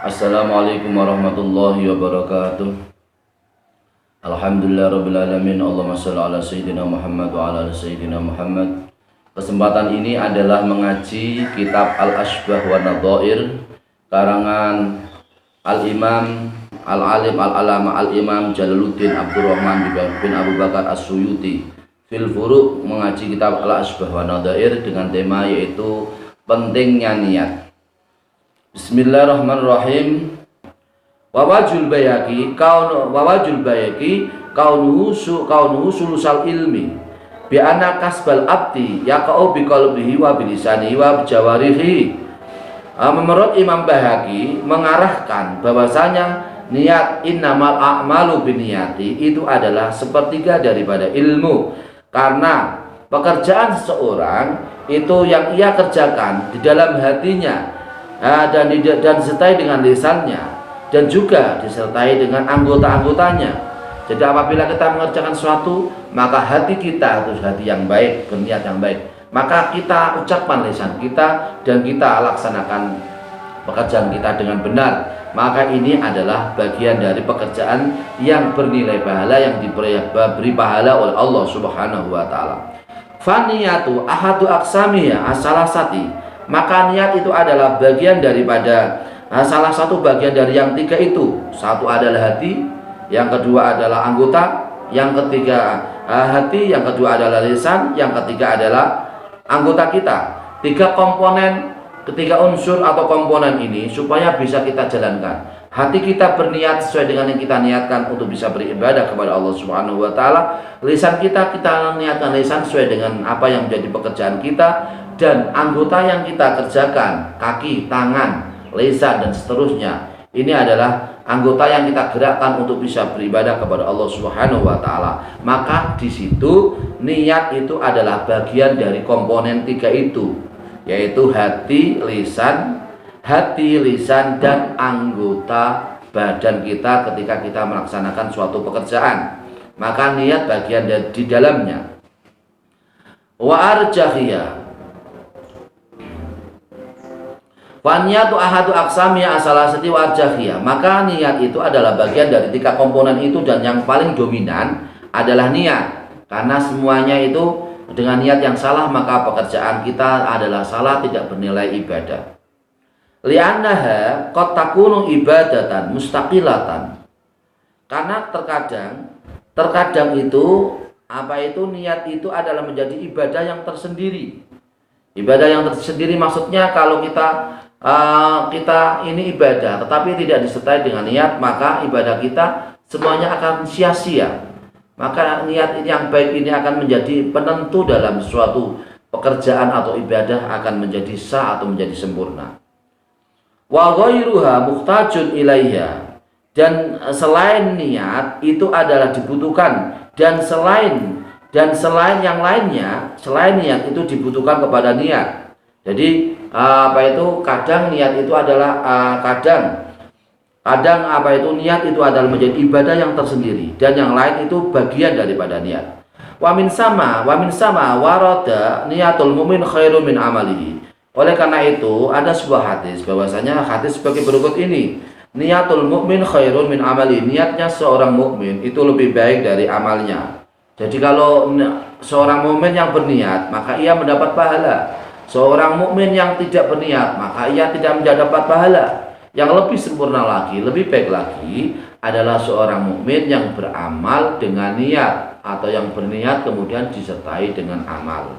Assalamualaikum warahmatullahi wabarakatuh. Alhamdulillah rabbil alamin. Allahumma shalli ala sayyidina Muhammad wa ala ali sayyidina Muhammad. Kesempatan ini adalah mengaji kitab Al-Ashbah wa Nadhair karangan Al-Imam Al-Alim Al-Alama Al-Imam Jalaluddin Abdurrahman bin Abu Bakar As-Suyuti fil Furuq, mengaji kitab Al-Ashbah wa Nadhair dengan tema yaitu pentingnya niat. Bismillahirrahmanirrahim. Wawajul bayaki kaunuhu sulusal ilmi bi anna kasbal abdi yaqau bi qalbihi wa bi lisanihi wa bi jawarihi. Menurut Imam Bayhaqi mengarahkan bahwasanya niat innamal a'malu binniyati itu adalah sepertiga daripada ilmu, karena pekerjaan seseorang itu yang ia kerjakan di dalam hatinya dan disertai dengan lisannya dan juga disertai dengan anggota-anggotanya. Jadi apabila kita mengerjakan sesuatu, maka hati kita harus hati yang baik, berniat yang baik, maka kita ucapkan lisan kita dan kita laksanakan pekerjaan kita dengan benar. Maka ini adalah bagian dari pekerjaan yang bernilai pahala, yang diberi pahala oleh Allah Subhanahu wa taala. Faniyatu ahadu aqsamiha as-salasati, maka niat itu adalah bagian daripada salah satu bagian dari yang tiga itu. Satu adalah hati, yang kedua adalah anggota, yang ketiga hati, yang kedua adalah lisan, yang ketiga adalah anggota kita. Tiga komponen, ketiga unsur atau komponen ini supaya bisa kita jalankan. Hati kita berniat sesuai dengan yang kita niatkan untuk bisa beribadah kepada Allah Subhanahu wa taala. Lisan kita niatkan lisan sesuai dengan apa yang menjadi pekerjaan kita, dan anggota yang kita kerjakan, kaki, tangan, lisan dan seterusnya, ini adalah anggota yang kita gerakkan untuk bisa beribadah kepada Allah Subhanahu wa taala. Maka di situ niat itu adalah bagian dari komponen tiga itu, yaitu hati, lisan dan anggota badan kita ketika kita melaksanakan suatu pekerjaan. Maka niat bagian di dalamnya. Wa arjahiyah, Waniyatu ahadu aqsamiya asalasati wa arjahiyah, maka niat itu adalah bagian dari tiga komponen itu, dan yang paling dominan adalah niat. Karena semuanya itu dengan niat yang salah, maka pekerjaan kita adalah salah, tidak bernilai ibadah. Li'annaha qad takunu ibadatan mustaqilatan, karena terkadang itu niat itu adalah menjadi ibadah yang tersendiri. Ibadah yang tersendiri maksudnya kalau kita ini ibadah tetapi tidak disertai dengan niat, maka ibadah kita semuanya akan sia-sia. Maka niat ini yang baik ini akan menjadi penentu dalam suatu pekerjaan atau ibadah akan menjadi sah atau menjadi sempurna. Wa ghairuha muhtajun ilaiha, dan selain niat itu adalah dibutuhkan, dan selain yang lainnya, selain niat itu dibutuhkan kepada niat. Jadi kadang niat itu adalah niat itu adalah menjadi ibadah yang tersendiri, dan yang lain itu bagian daripada niat. Wa min sama warada niatul mu'min khairun min amalihi. Oleh karena itu ada sebuah hadis, bahwasanya hadis sebagai berikut ini: niatul mu'min khairun min amalihi, niatnya seorang mukmin itu lebih baik dari amalnya. Jadi kalau seorang mukmin yang berniat, maka ia mendapat pahala. Seorang mukmin yang tidak berniat, maka ia tidak mendapat pahala. Yang lebih sempurna lagi, lebih baik lagi adalah seorang mukmin yang beramal dengan niat, atau yang berniat kemudian disertai dengan amal.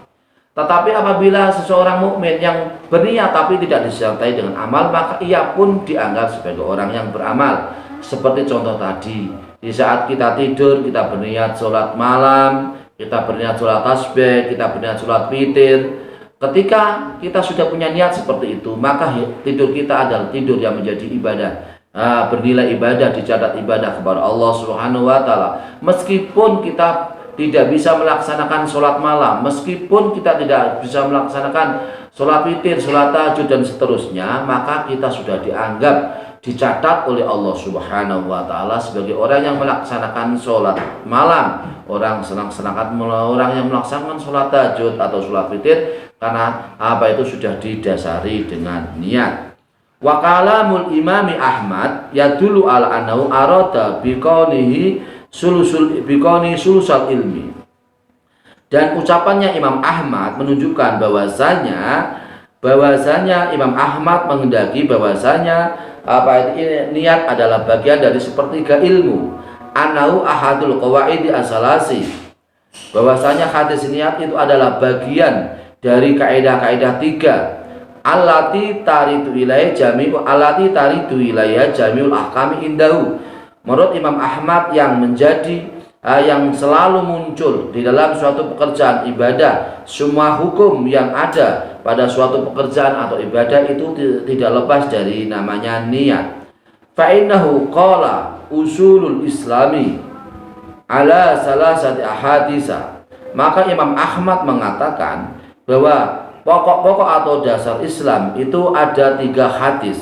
Tetapi apabila seseorang mukmin yang berniat tapi tidak disertai dengan amal, maka ia pun dianggap sebagai orang yang beramal. Seperti contoh tadi, di saat kita tidur, kita berniat sholat malam, kita berniat sholat tasbih, kita berniat sholat witir. Ketika kita sudah punya niat seperti itu, maka tidur kita adalah tidur yang menjadi ibadah, bernilai ibadah, dicatat ibadah kepada Allah Subhanahu wa taala. Meskipun kita tidak bisa melaksanakan sholat malam, meskipun kita tidak bisa melaksanakan sholat witir, sholat tahajud dan seterusnya, maka kita sudah dicatat oleh Allah Subhanahu wa taala sebagai orang yang melaksanakan sholat malam, orang yang melaksanakan sholat tahajud atau sholat witir, karena itu sudah didasari dengan niat. Wa kalamul imami Ahmad yadullu ala annahu arada biqaunihi sulusal ilmi. Dan ucapannya Imam Ahmad menunjukkan bahwasanya Imam Ahmad menghendaki bahwasanya niat adalah bagian dari sepertiga ilmu. Annahu ahadul qawaidi asalasi, bahwasanya hadis niat itu adalah bagian dari kaidah-kaidah tiga. Allati taridu ilaiha jami'ul ahkami indahu. Menurut Imam Ahmad yang menjadi yang selalu muncul di dalam suatu pekerjaan ibadah, semua hukum yang ada pada suatu pekerjaan atau ibadah itu tidak lepas dari namanya niat. Fa innahu qala usulul islami ala salasati ahadisa. Maka Imam Ahmad mengatakan bahwa pokok-pokok atau dasar Islam itu ada 3 hadis.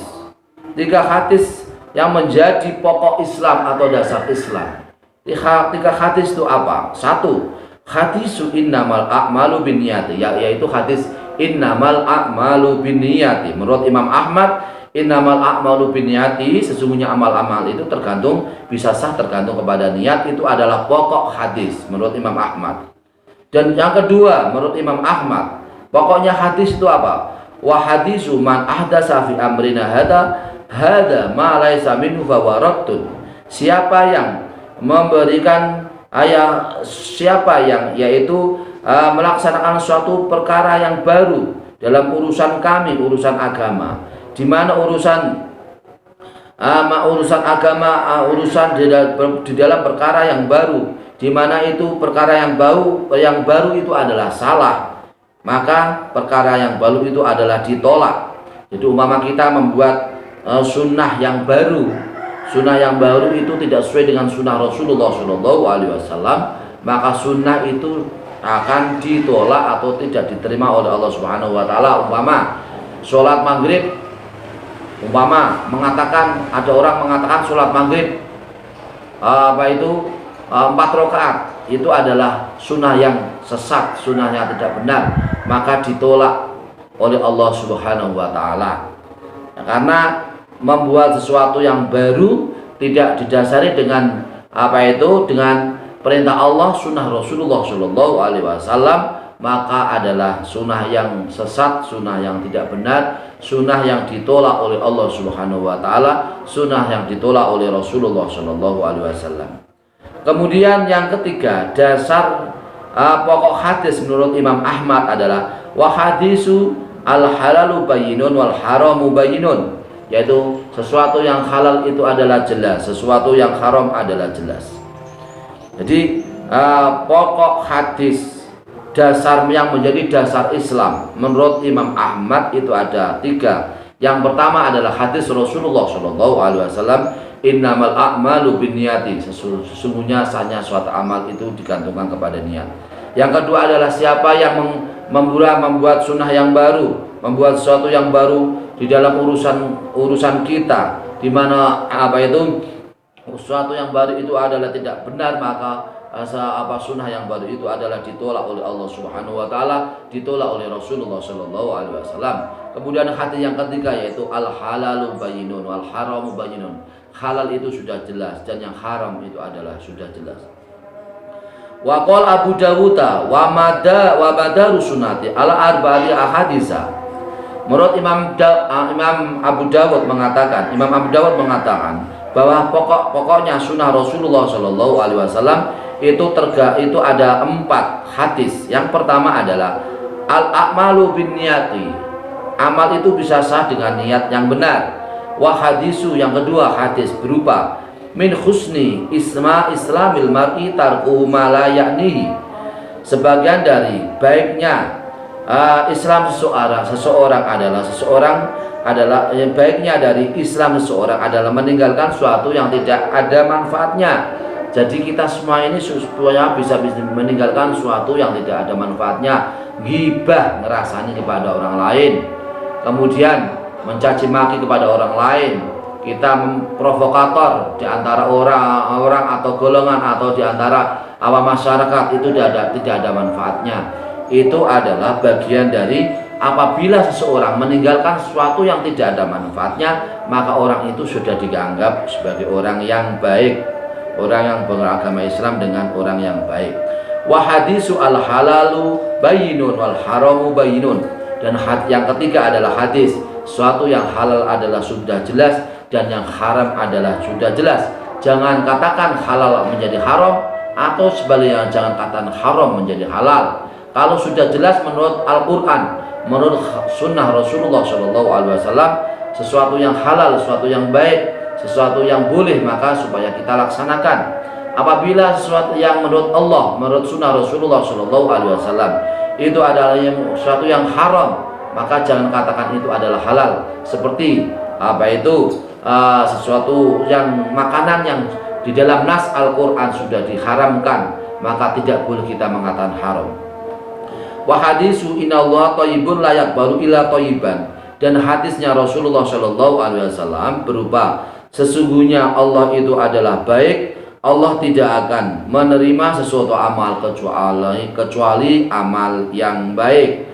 3 hadis yang menjadi pokok Islam atau dasar Islam. 3 hadis itu apa? 1. Hadisu innamal a'malu binniyati, yaitu hadis innamal a'malu binniyati. Menurut Imam Ahmad, innamal a'malu binniyati, sesungguhnya amal-amal itu bisa sah tergantung kepada niat, itu adalah pokok hadis menurut Imam Ahmad. Dan yang kedua, menurut Imam Ahmad, pokoknya hadis itu apa? Wa hadisu man ahdasa fi amrina hada ma laisa minhu fa warattun. Siapa yang memberikan yaitu melaksanakan suatu perkara yang baru dalam urusan kami, urusan agama, di mana urusan agama, urusan di dalam perkara yang baru, di mana itu perkara yang baru itu adalah salah, maka perkara yang baru itu adalah ditolak. Jadi umpama kita membuat sunnah yang baru itu tidak sesuai dengan sunnah Rasulullah SAW, maka sunnah itu akan ditolak atau tidak diterima oleh Allah Subhanahu Wa Taala. Umpama sholat maghrib, ada orang mengatakan sholat maghrib 4 rakaat itu adalah sunnah yang sesat, sunnah yang tidak benar, maka ditolak oleh Allah Subhanahu Wa Taala. Karena membuat sesuatu yang baru tidak didasari dengan dengan perintah Allah, sunnah Rasulullah SAW, maka adalah sunnah yang sesat, sunnah yang tidak benar, sunnah yang ditolak oleh Allah Subhanahu Wa Taala, sunnah yang ditolak oleh Rasulullah SAW. Kemudian yang ketiga, dasar pokok hadis menurut Imam Ahmad adalah wa hadisu al halalu bayyinun wal haramu bayyinun, yaitu sesuatu yang halal itu adalah jelas, sesuatu yang haram adalah jelas. Jadi pokok hadis dasar yang menjadi dasar Islam menurut Imam Ahmad itu ada 3. Yang pertama adalah hadis Rasulullah SAW, innamal a'malu binniyati, sesungguhnya sahnya suatu amal itu digantungkan kepada niat. Yang kedua adalah siapa yang membuat sunnah yang baru, membuat sesuatu yang baru di dalam urusan kita, di mana sesuatu yang baru itu adalah tidak benar, maka sunnah yang baru itu adalah ditolak oleh Allah Subhanahu Wa Taala, ditolak oleh Rasulullah SAW. Kemudian hadis yang ketiga yaitu al halalu bayyinun wal haramu bayyinun, halal itu sudah jelas dan yang haram itu adalah sudah jelas. Wa qala Abu Dawud wa madaru sunnati ala arba'ati ahadisa. Menurut Imam Abu Dawud mengatakan bahwa pokoknya sunnah Rasulullah SAW itu ada 4 hadis. Yang pertama adalah al-a'malu binniyati, amal itu bisa sah dengan niat yang benar. Wa hadisu, yang kedua hadis berupa min husni islamil mar'i tarkuhu ma la ya'nihi, sebagian dari baiknya Islam seseorang adalah baiknya dari Islam seseorang adalah meninggalkan suatu yang tidak ada manfaatnya. Jadi kita semua ini supaya bisa meninggalkan suatu yang tidak ada manfaatnya. Ghibah, ngerasani kepada orang lain, kemudian mencaci maki kepada orang lain, kita memprovokator di antara orang atau golongan atau di antara awam masyarakat, itu tidak ada manfaatnya. Itu adalah bagian dari apabila seseorang meninggalkan sesuatu yang tidak ada manfaatnya, maka orang itu sudah dianggap sebagai orang yang baik, orang yang beragama Islam dengan orang yang baik. Wa hadisu al halalu bayyinun wal haramu bayyinun. Dan yang ketiga adalah hadis, sesuatu yang halal adalah sudah jelas dan yang haram adalah sudah jelas. Jangan katakan halal menjadi haram, atau sebaliknya jangan katakan haram menjadi halal. Kalau sudah jelas menurut Al-Quran, menurut sunnah Rasulullah SAW, sesuatu yang halal, sesuatu yang baik, sesuatu yang boleh, maka supaya kita laksanakan. Apabila sesuatu yang menurut Allah, menurut sunnah Rasulullah SAW itu adalah sesuatu yang haram, maka jangan katakan itu adalah halal. Seperti sesuatu yang makanan yang di dalam nas Al-Quran sudah diharamkan, maka tidak boleh kita mengatakan haram. Wa hadisu innallaha thayyibun la yaqbalu illa thayyiban. Dan hadisnya Rasulullah SAW berupa, sesungguhnya Allah itu adalah baik, Allah tidak akan menerima sesuatu amal kecuali amal yang baik.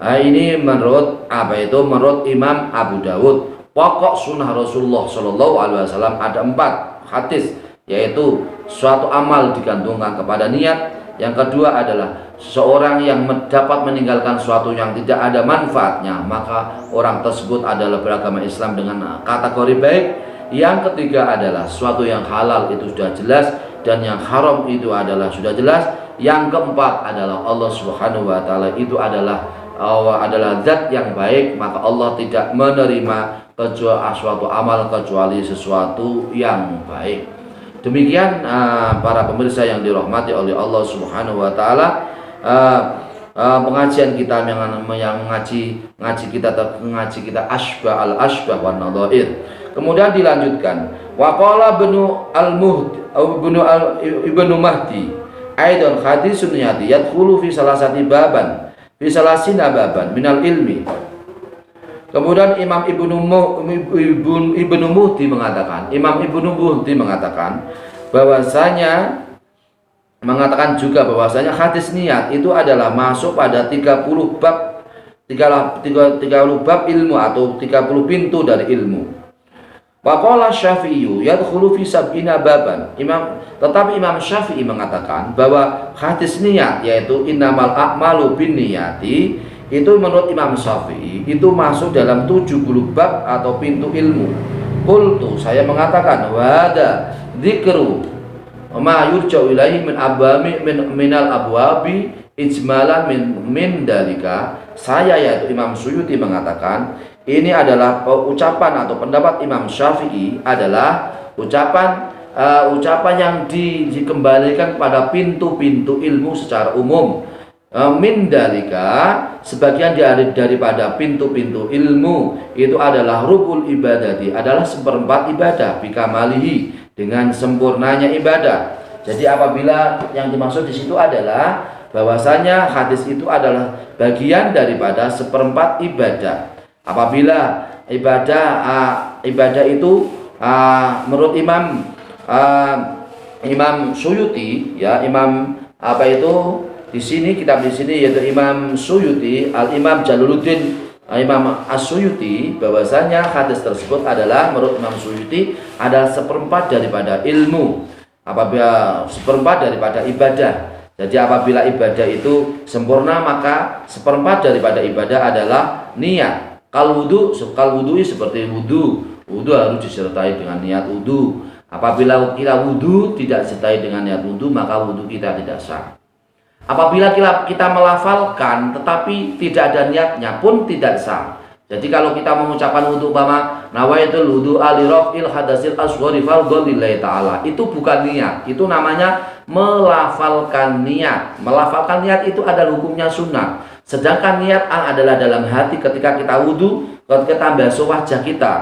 Nah, ini menurut menurut Imam Abu Dawud. Pokok sunnah Rasulullah SAW ada 4 hadis, yaitu suatu amal digantungkan kepada niat. Yang kedua adalah seseorang yang dapat meninggalkan sesuatu yang tidak ada manfaatnya, maka orang tersebut adalah beragama Islam dengan kategori baik. Yang ketiga adalah sesuatu yang halal itu sudah jelas dan yang haram itu adalah sudah jelas. Yang keempat adalah Allah Subhanahu wa taala itu adalah zat yang baik, maka Allah tidak menerima kecuali suatu amal kecuali sesuatu yang baik. Demikian para pemirsa yang dirahmati oleh Allah Subhanahu wa taala, pengajian kita yang ngaji kita asbah wan nadhair. Kemudian dilanjutkan, waqala ibnu Mahdi aidan hadisun yadkhulu fi salasati baban fi salasina baban minal ilmi. Kemudian Imam Ibnu Muhdi mengatakan bahwasanya hadis niat itu adalah masuk pada 30 bab ilmu atau 30 pintu dari ilmu. Waqala Syafi'i yadkhulu fi sab'ina baban. Tetapi Imam Syafi'i mengatakan bahwa hadis niat, yaitu innamal a'malu binniyati, itu menurut Imam Syafi'i itu masuk dalam 70 bab atau pintu ilmu. Qultu, saya mengatakan, wa hada dzikru ma yurja'u ilaihi minal abwabi ijmalan min dalika. Saya, yaitu Imam Suyuti, mengatakan ini adalah ucapan atau pendapat Imam Syafi'i adalah ucapan yang dikembalikan pada pintu-pintu ilmu secara umum. Min dalika, sebagian daripada pintu-pintu ilmu itu adalah rukul ibadati, adalah seperempat ibadah, bikamalihi, dengan sempurnanya ibadah. Jadi apabila yang dimaksud di situ adalah bahwasanya hadis itu adalah bagian daripada seperempat ibadah. Apabila ibadah itu menurut Imam Suyuti, ya, kitab di sini yaitu Imam Suyuti, Al-Imam Jalaluddin Imam As-Suyuti, bahwasanya hadis tersebut adalah menurut Imam Suyuti adalah seperempat daripada ilmu, apabila seperempat daripada ibadah. Jadi apabila ibadah itu sempurna, maka seperempat daripada ibadah adalah niat. Kal wudu seperti wudu harus disertai dengan niat wudu. Apabila kita wudu tidak disertai dengan niat wudu, maka wudu kita tidak sah. Apabila kita melafalkan tetapi tidak ada niatnya pun tidak sah. Jadi kalau kita mengucapkan wudu umpama nawaitul wudu'a li raf'il hadasil asghari fardhu lillahi ta'ala, itu bukan niat, itu namanya melafalkan niat. Melafalkan niat itu adalah hukumnya sunnah. Sedangkan niat adalah dalam hati ketika kita wudu, ketika kita basuh wajah kita.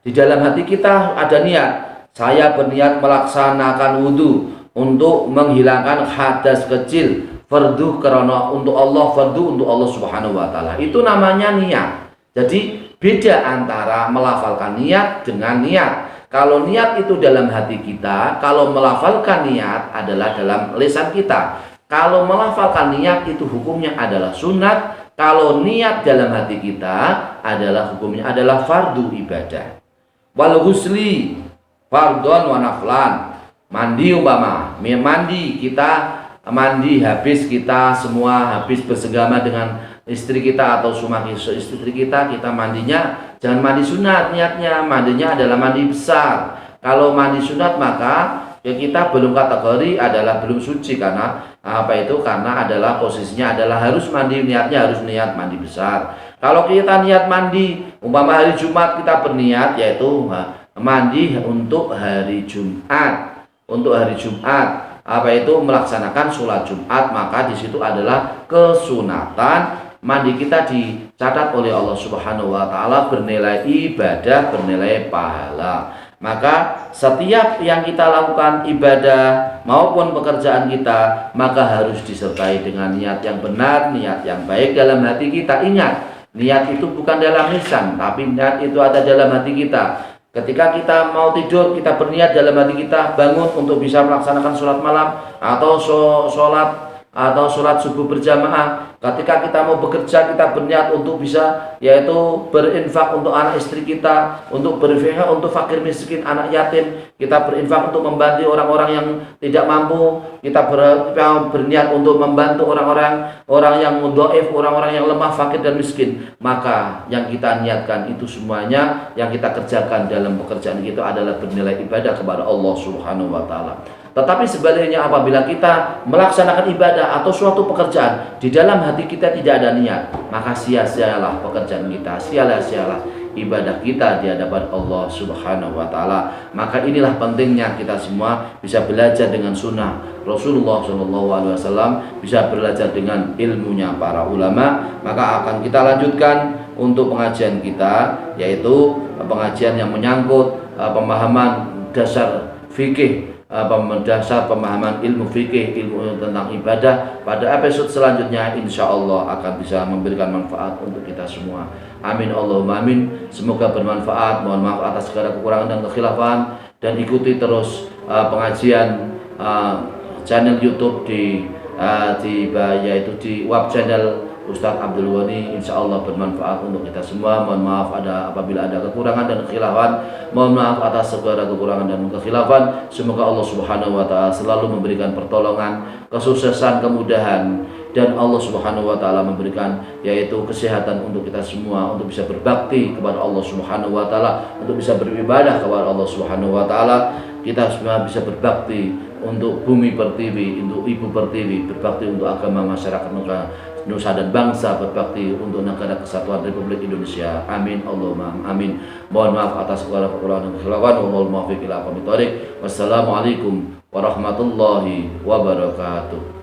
Di dalam hati kita ada niat. Saya berniat melaksanakan wudu untuk menghilangkan hadas kecil, fardu karena untuk Allah, fardu untuk Allah Subhanahu wa taala. Itu namanya niat. Jadi beda antara melafalkan niat dengan niat. Kalau niat itu dalam hati kita, kalau melafalkan niat adalah dalam lisan kita. Kalau melafalkan niat itu hukumnya adalah sunat. Kalau niat dalam hati kita adalah hukumnya adalah fardu ibadah. Wal ghusli fardhon wa naflan. Mandi umpama, mandi kita mandi habis kita semua habis bersegama dengan istri kita atau suami istri kita mandinya jangan mandi sunat, niatnya mandinya adalah mandi besar. Kalau mandi sunat maka ya kita belum kategori adalah belum suci karena apa itu, karena adalah posisinya adalah harus mandi, niatnya harus niat mandi besar. Kalau kita niat mandi umpama hari Jumat kita berniat yaitu mandi untuk hari Jumat, apa itu melaksanakan sholat Jumat, maka di situ adalah kesunatan. Mandi kita dicatat oleh Allah Subhanahu wa taala bernilai ibadah, bernilai pahala. Maka setiap yang kita lakukan ibadah maupun pekerjaan kita maka harus disertai dengan niat yang benar, niat yang baik dalam hati kita. Ingat, niat itu bukan dalam lisan, tapi niat itu ada dalam hati kita. Ketika kita mau tidur, kita berniat dalam hati kita bangun untuk bisa melaksanakan sholat malam atau sholat subuh berjamaah. Ketika kita mau bekerja, kita berniat untuk bisa yaitu berinfak untuk anak istri kita, untuk berinfak untuk fakir miskin, anak yatim. Kita berinfak untuk membantu orang-orang yang tidak mampu. Kita berniat untuk membantu orang yang dhaif, orang-orang yang lemah, fakir dan miskin. Maka yang kita niatkan itu semuanya yang kita kerjakan dalam pekerjaan kita adalah bernilai ibadah kepada Allah Subhanahu wa taala. Tetapi sebaliknya apabila kita melaksanakan ibadah atau suatu pekerjaan di dalam hati kita tidak ada niat, maka sia-sialah pekerjaan kita, sia-sialah ibadah kita di hadapan Allah Subhanahu wa taala. Maka inilah pentingnya kita semua bisa belajar dengan sunnah Rasulullah SAW, bisa belajar dengan ilmunya para ulama. Maka akan kita lanjutkan untuk pengajian kita, yaitu pengajian yang menyangkut pemahaman dasar fikih, dasar pemahaman ilmu fikih, ilmu tentang ibadah. Pada episode selanjutnya insya Allah akan bisa memberikan manfaat untuk kita semua. Amin Allahumma amin. Semoga bermanfaat. Mohon maaf atas segala kekurangan dan kekhilafan, dan ikuti terus pengajian channel YouTube yaitu di web channel Ustadz Abdul Ghani. Insya Allah bermanfaat untuk kita semua. Mohon maaf apabila ada kekurangan dan kekhilafan. Mohon maaf atas segala kekurangan dan kekhilafan. Semoga Allah Subhanahu wa taala selalu memberikan pertolongan, kesuksesan, kemudahan, dan Allah Subhanahu wa taala memberikan yaitu kesehatan untuk kita semua, untuk bisa berbakti kepada Allah Subhanahu wa taala, untuk bisa beribadah kepada Allah Subhanahu wa taala. Kita semua bisa berbakti untuk bumi pertiwi, untuk ibu pertiwi, berbakti untuk agama, masyarakat, nusa dan bangsa, berbakti untuk negara kesatuan Republik Indonesia. Amin Allahumma amin. Mohon maaf atas segala kekurangan dan kesalahan. Wallahul muwaffiq ila aqwamit thoriq. Wassalamualaikum warahmatullahi wabarakatuh.